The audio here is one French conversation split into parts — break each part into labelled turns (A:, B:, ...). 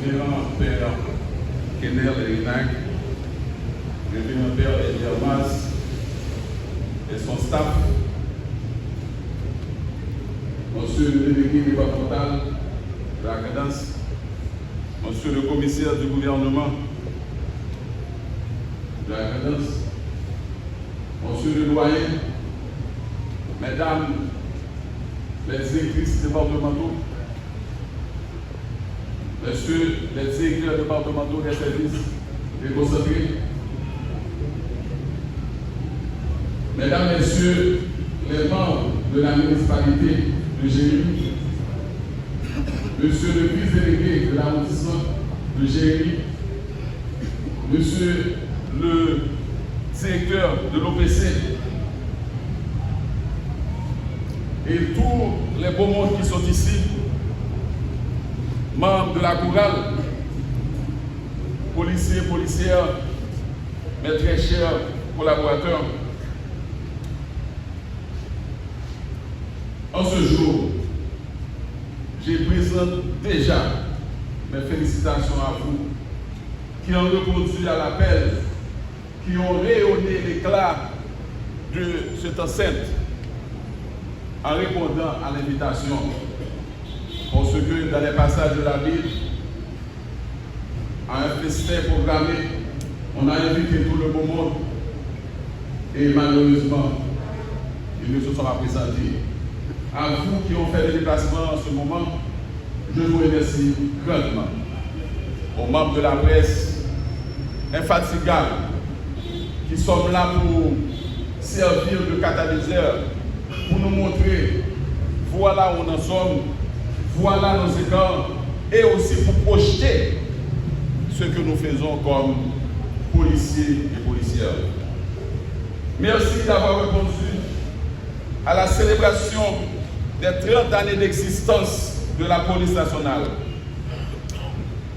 A: révérend Père Kenel Erinac, révérend Père Eliamas et son staff, Monsieur le délégué départemental de la cadence, Monsieur le commissaire du gouvernement de la cadence, Monsieur le doyen, Mesdames les directrices départementaux, Messieurs les directeurs départementaux des services déconcentrés, Mesdames, Messieurs les membres de la municipalité de Jérémy, Monsieur le vice-délégué de l'arrondissement de Jérémy, Monsieur le directeur de l'OPC et tous les beaux mondes qui sont ici, membres de la chorale, policiers, policières, mes très chers collaborateurs. En ce jour, je présente déjà mes félicitations à vous qui ont répondu à l'appel, qui ont rayonné l'éclat de cette enceinte en répondant à l'invitation. Parce que dans les passages de la Bible, à un festin programmé, on a invité tout le beau monde et malheureusement, ils ne se sont pas présentés. À vous qui ont fait le déplacement en ce moment, je vous remercie grandement. Aux membres de la presse infatigables qui sont là pour servir de catalyseur, pour nous montrer voilà où nous en sommes, voilà nos écarts, et aussi pour projeter ce que nous faisons comme policiers et policières. Merci d'avoir répondu à la célébration des 30 années d'existence de la police nationale.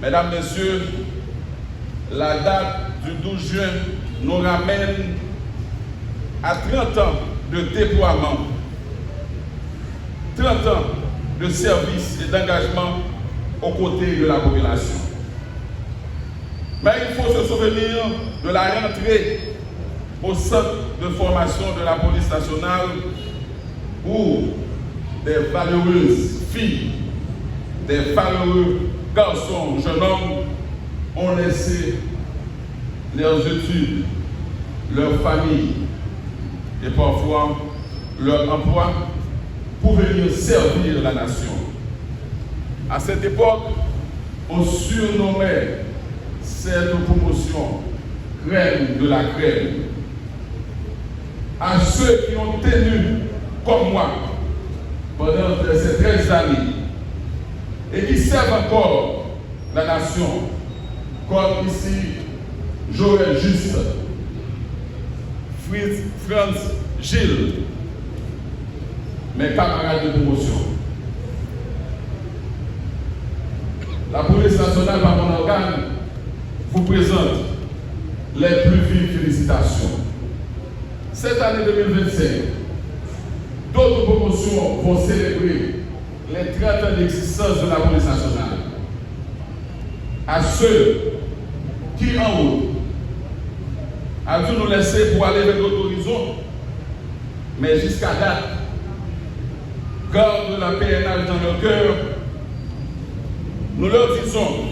A: Mesdames, Messieurs, la date du 12 juin nous ramène à 30 ans de déploiement, 30 ans de service et d'engagement aux côtés de la population. Mais il faut se souvenir de la rentrée au centre de formation de la police nationale où des valeureuses filles, des valeureux garçons, jeunes hommes ont laissé leurs études, leur famille et parfois leur emploi pour venir servir la nation. À cette époque, on surnommait cette promotion crème de la crème. À ceux qui ont tenu comme moi pendant ces 13 années et qui servent encore la nation, comme ici Joël Juste, Franz Gilles, mes camarades de promotion. La police nationale, par mon organe, vous présente les plus vives félicitations. Cette année 2025, d'autres promotions vont célébrer les 30 ans d'existence de la police nationale. À ceux qui, en haut, a dû nous laisser pour aller vers d'autres horizons, mais jusqu'à date, gardent la PNH dans leur cœur, nous leur disons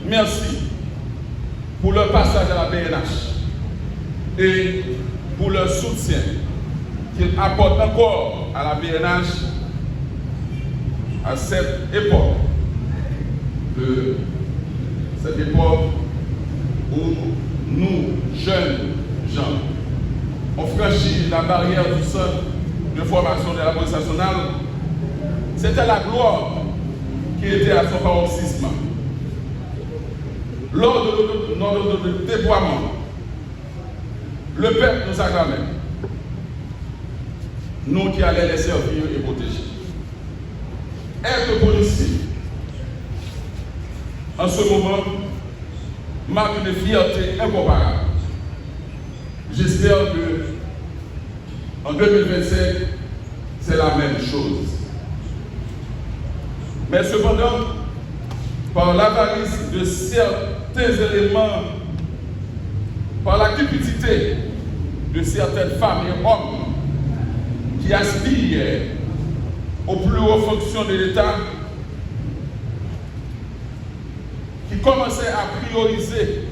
A: merci pour leur passage à la PNH et pour leur soutien qu'ils apportent encore à la PNH à cette époque où nous, jeunes gens, on franchit la barrière du centre de formation de la police nationale. C'était la gloire qui était à son paroxysme. Lors de notre déploiement, le peuple nous acclamait. Nous qui allions les servir et protéger. Être policier, en ce moment, marque une fierté incomparable. J'espère que en 2025, c'est la même chose. Mais cependant, par l'avarice de certains éléments, par la cupidité de certaines femmes et hommes qui aspirent aux plus hautes fonctions de l'État, qui commençaient à prioriser